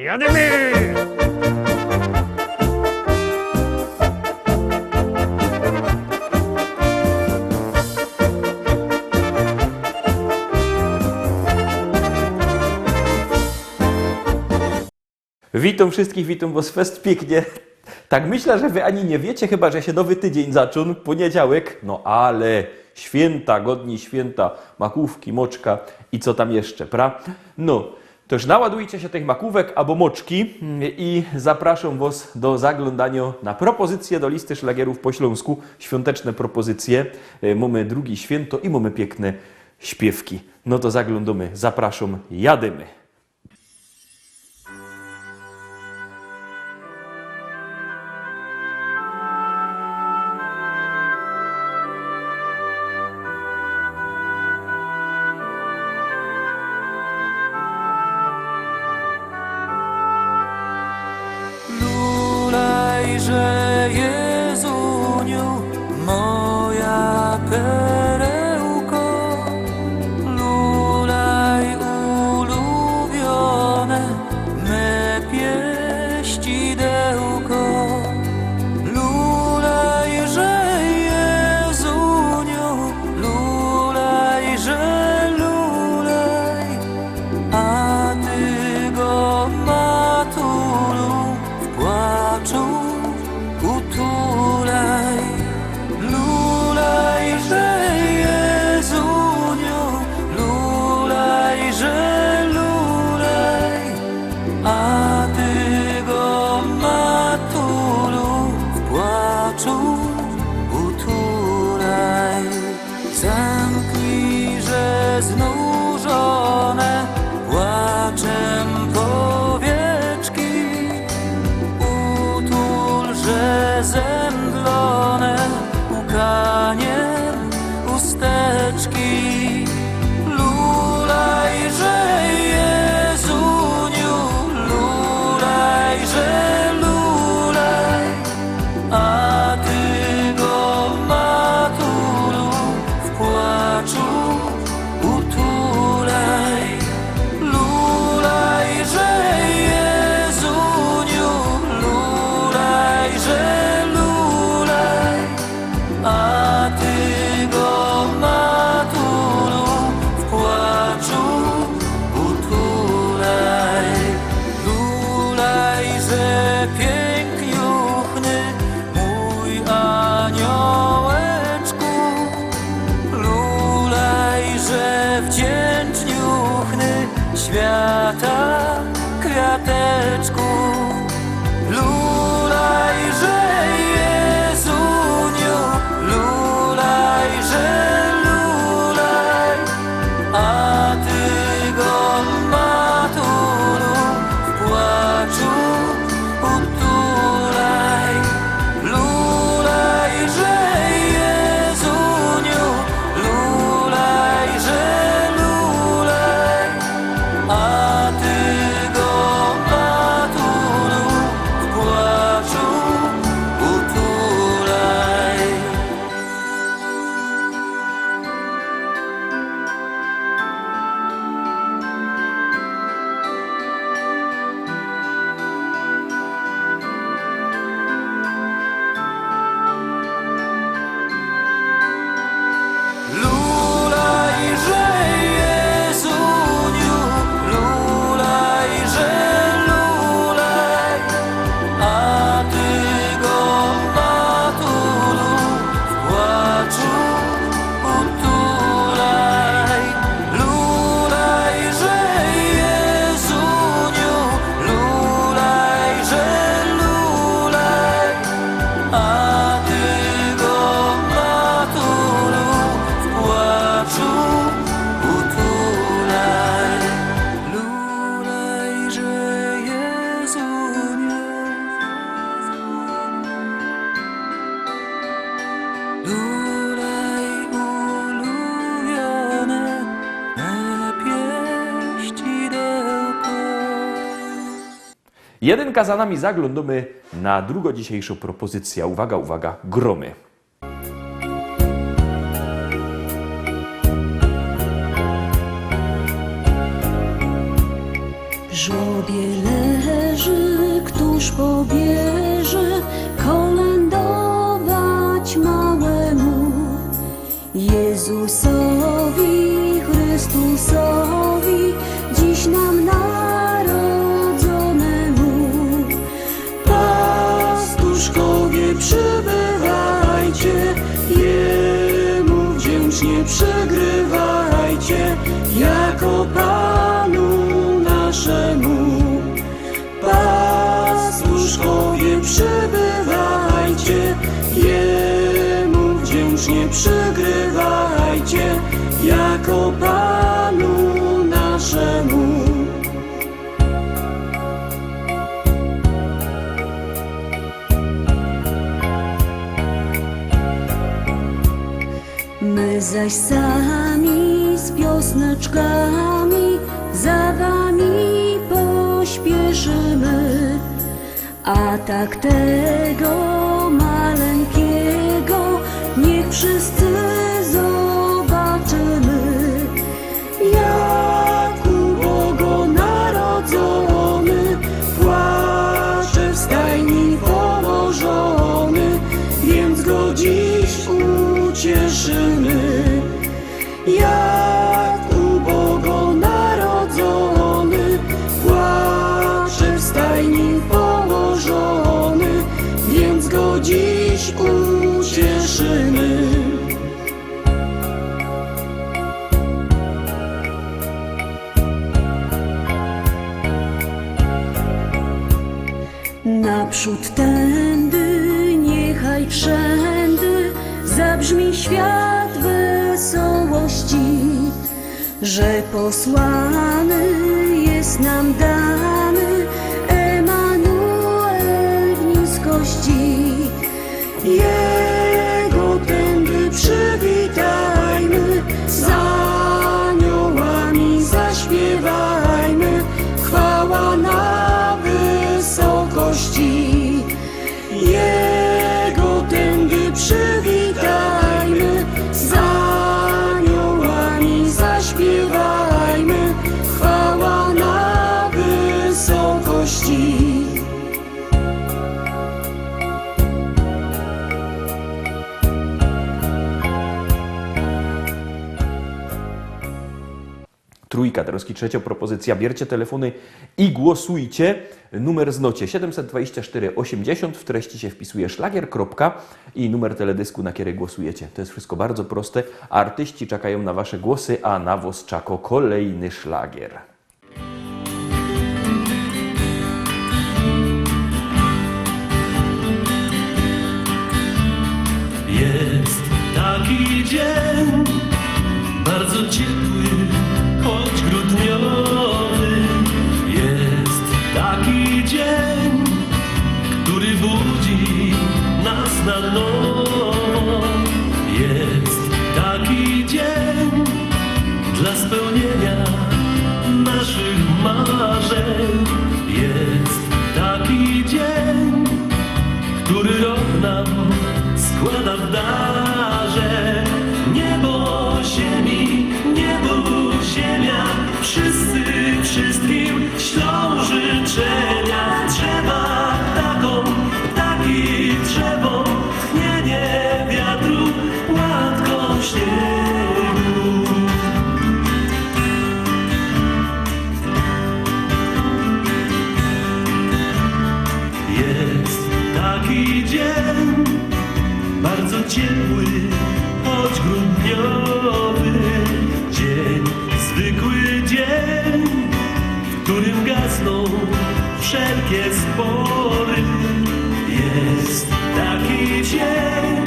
Jadymy! Witam wszystkich, witam was fest pięknie. Tak myślę, że wy ani nie wiecie, chyba że się nowy tydzień zaczął, poniedziałek. No ale święta, godni święta, makówki, moczka i co tam jeszcze, pra? No, to już naładujcie się tych makówek albo moczki i zapraszam was do zaglądania na propozycje do listy szlagierów po śląsku. Świąteczne propozycje. Mamy drugie święto i mamy piękne śpiewki. No to zaglądamy, zapraszam, jadymy. Lulejże Jezuniu, moja perełko, lulej ulubione, me pieścidełko. Lulejże Jezuniu, lulejże lulej, a ty go matulu w płaczu utulaj. Lulejże Jezuniu, lulejże lulej, a ty go matulu w płaczu utulaj. Zamknijże znużone płaczem powieczki, utulże zemdlone łkaniem usteczki. Lulejże Jezuniu, lulejże lulej, a ty go matulu w płaczu utulaj. Lulejże Jezuniu, lulejże lulej, a ty go matulu w płaczu utulaj. Lulejże piękniuchny, mój aniołeczku, lulejże wdzięczniuchny, świata kwiateczku. Lulejże Jezuniu, lulejże lulej, a ty go matulu w płaczu utulaj. Lulejże Jezuniu, lulejże lulej, a ty go matulu w płaczu utulaj. Lulejże Jezuniu, lulejże lulej, a ty go matulu w płaczu utulaj. Lulejże Jezuniu, lulejże lulej, a ty go matulu w płaczu utulaj. Lulejże Jezuniu, lulej ulubione, me pieścidełko. Jedynka za nami, zaglądamy na drugą dzisiejszą propozycję. Uwaga, uwaga, gromy. Żłobie zaś sami z piosneczkami za wami pośpieszymy. A tak tego maleńkiego niech wszyscy zobaczymy, jak ubogonarodzony płacze w stajni położony, więc go dziś ucieszymy. Jak ubogonarodzony płacze w stajni położony, więc go dziś ucieszymy. Naprzód tędy, niechaj wszędy zabrzmi świat wesołości, że posłany jest nam dany Emanuel w niskości. Jego tędy przywitajmy, z aniołami zaśpiewajmy, chwała na wysokości. Jego tędy przywitajmy, z aniołami zaśpiewajmy, chwała na wysokości. Trójka, troski trzecia propozycja. Bierzcie telefony i głosujcie. Numer znocie 724 80. W treści się wpisuje szlagier. I numer teledysku, na który głosujecie. To jest wszystko bardzo proste. Artyści czekają na wasze głosy, a nawóz czako kolejny szlagier. Jest taki dzień, bardzo ciepły, choć grudniowy. Jest taki dzień, który budzi nas na nowo. Jest taki dzień dla spełnienia naszych marzeń. Jest taki dzień, który rok nam składa w darze. Niebo ziemi, niebo ziemia, wszyscy wszystkim ślą życzenia. Drzewa taką, ptaki drzewo, tchnienie wiatru, łatką śniegu. Jest taki dzień, bardzo ciepły, choć grudniowy. Dzień, zwykły dzień, w którym gasną wszelkie spory. Jest taki dzień,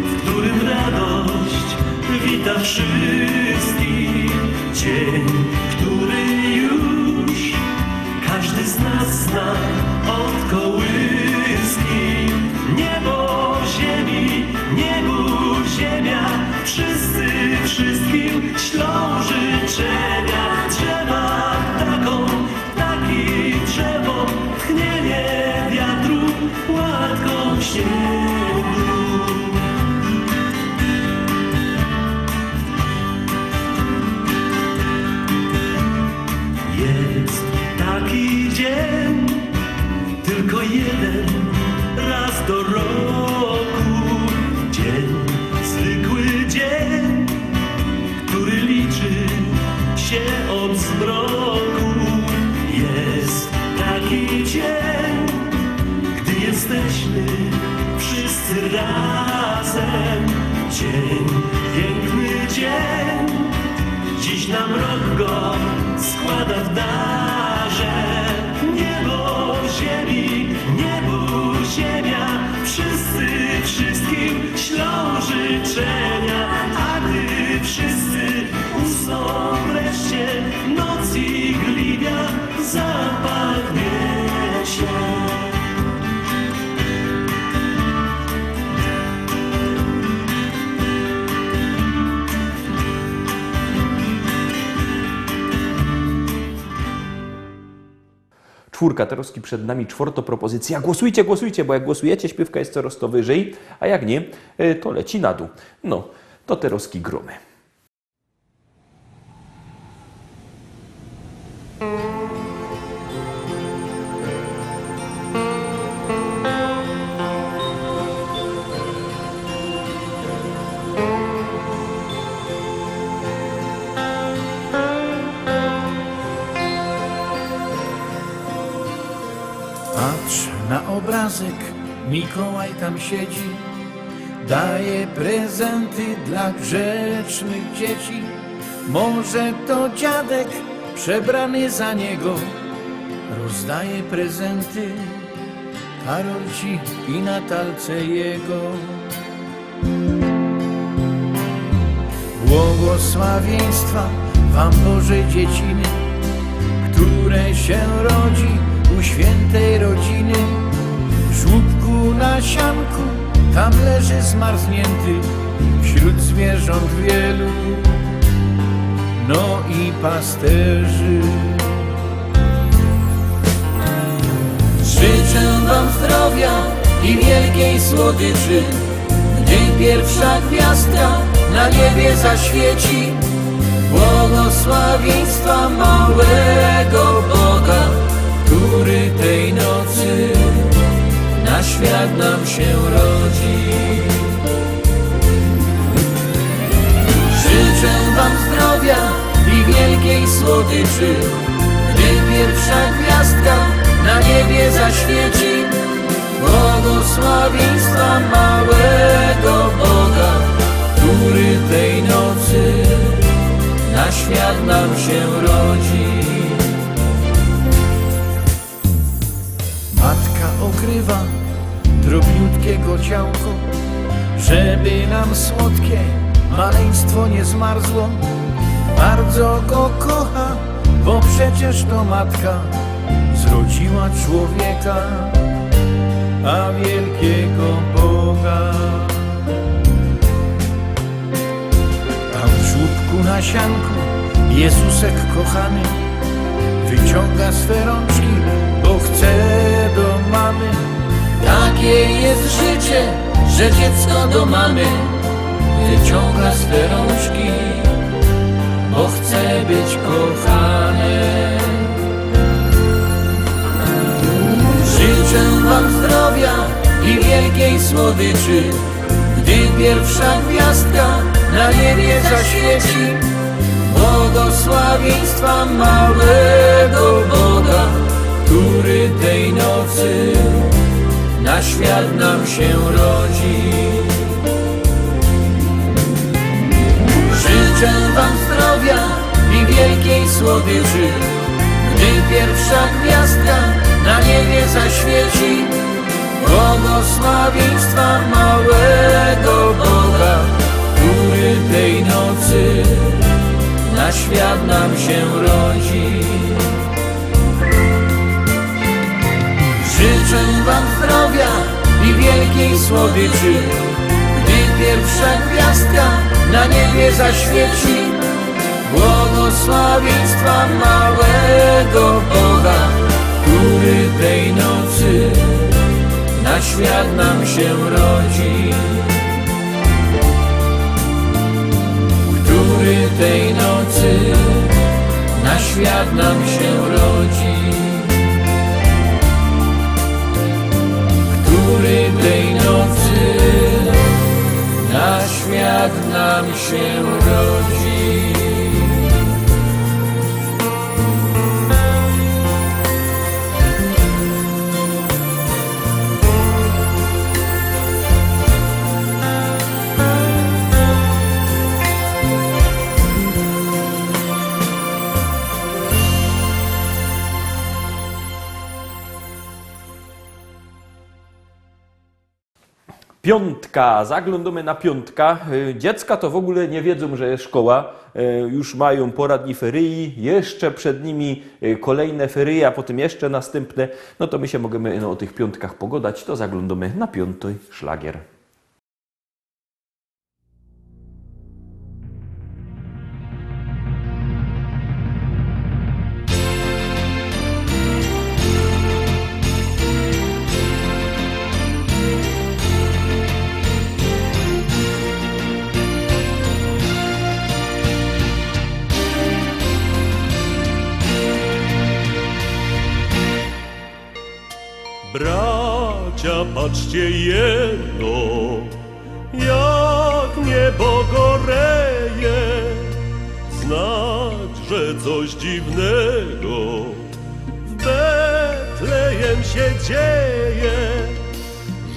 w którym radość wita wszystkich. Dzień, który już każdy z nas zna od kołyski. Niebo ziemi, niebo ziemia, wszyscy wszystkim ślą życzenia. Drzewa taką, taki drzewo, tchnienie wiatru, łatką śniegu. Jest taki dzień, tylko jeden raz do roku. Dzień, zwykły dzień, który liczy się od zmroku. Jest taki dzień, gdy jesteśmy wszyscy razem. Dzień, piękny dzień, dziś nam rok go składa w darze. Niebo ziemi, niebo ziemia, wszyscy wszystkim ślą życzenia. A gdy wszyscy usną wreszcie, noc igliwia zapadnie się. czwórka, teraz przed nami czwarta propozycja. Głosujcie, głosujcie, bo jak głosujecie, śpiewka jest coraz to wyżej, a jak nie, to leci na dół. No, to teraz gromy. Patrz na obrazek, Mikołaj tam siedzi, daje prezenty dla grzecznych dzieci. Może to dziadek przebrany za niego, rozdaje prezenty Karolci i Natalce jego. Błogosławieństwa wam Boże dzieciny, które się rodzi u świętej rodziny. W żłóbku na sianku tam leży zmarznięty wśród zwierząt wielu, no i pasterzy. Życzę wam zdrowia i wielkiej słodyczy, gdy pierwsza gwiazdka na niebie zaświeci. Błogosławieństwa małego Boga, który tej nocy na świat nam się rodzi. Życzę wam zdrowia i wielkiej słodyczy, gdy pierwsza gwiazdka na niebie zaświeci. Błogosławieństwa małego Boga, który tej nocy na świat nam się rodzi. Matka okrywa drobniutkiego ciałko, żeby nam słodkie maleństwo nie zmarzło. Bardzo go kocha, bo przecież to matka zrodziła człowieka, a wielkiego Boga. Tam w żłóbku na sianku Jezusek kochany wyciąga swe rączki, bo chce do mamy. Takie jest życie, że dziecko do mamy wyciąga swe rączki, bo chce być kochane. Życzę wam zdrowia i wielkiej słodyczy, gdy pierwsza gwiazdka na niebie zaświeci. Błogosławieństwa małego Boga, który tej nocy na świat nam się rodzi. Życzę wam zdrowia i wielkiej słodyczy, gdy pierwsza gwiazdka na niebie zaświeci. Błogosławieństwa małego Boga, który tej nocy na świat nam się rodzi. Życzę wam zdrowia i wielkiej słodyczy, gdy pierwsza gwiazdka na niebie zaświeci. Błogosławieństwa małego Boga, który tej nocy na świat nam się rodzi. Który tej nocy na świat nam się rodzi. Który tej nocy na świat nam się rodzi. Piątka, zaglądamy na piątka. Dziecka to w ogóle nie wiedzą, że jest szkoła. Już mają pora dni feryi, jeszcze przed nimi kolejne ferie, a potem jeszcze następne. No to my się możemy o tych piątkach pogadać, to zaglądamy na piąty szlagier. Bracia, patrzcie jeno, jak niebo goreje, znać, że coś dziwnego w Betlejem się dzieje.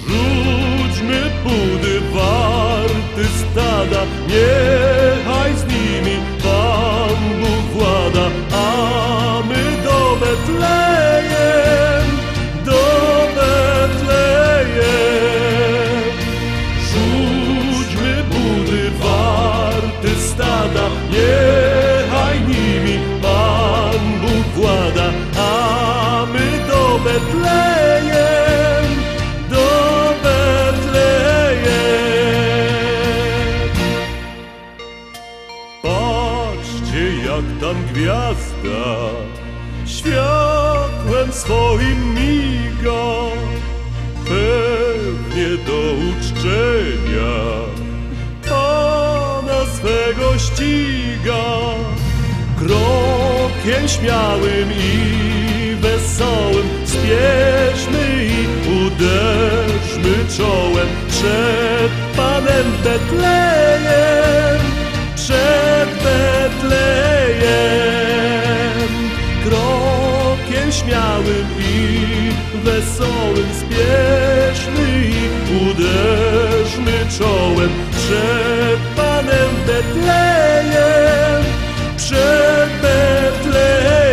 Rzućmy pudy warty stada, niechaj z nimi Pan Bóg włada, a my do Betlejem, do Betlejem. Rzućmy pudy warty stada, niechaj nimi Pan Bóg włada, a my do Betlejem, do Betlejem. Patrzcie, jak tam gwiazda światłem swoim miga, pewnie do uczczenia Pana swego ściga. Krokiem śmiałym i wesołym spieszmy i uderzmy czołem przed Panem Betlejem, przed Betlejem. Krokiem śmiałym i wesołym spieszmy i uderzmy czołem przed Panem Betlejem, przed Betlejem.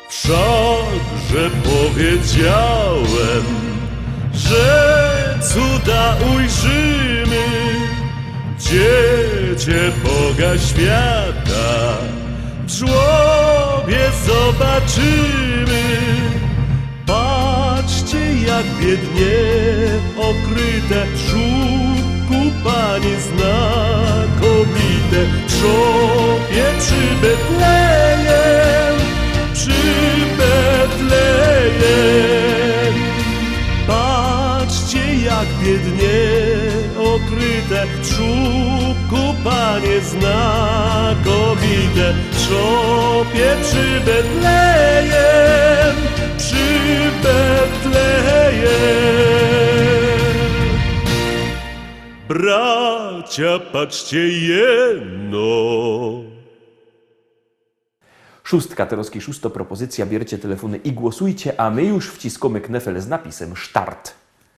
Wszakże powiedziałem, że cuda ujrzymy, Dziecię Boga świata w żłobie zobaczymy. Patrzcie, jak biednie okryte w żłóbku Panie znakomite, w żłobie przy Betlejem, przy Betlejem. Patrzcie, jak biednie okryte w żłóbku Panie znakomite, w żłobie przy Betlejem, przy Betlejem. Bracia, patrzcie jeno. Szóstka, Tarowski, szósto propozycja, bierzcie telefony i głosujcie, a my już wciskamy knefel z napisem Start.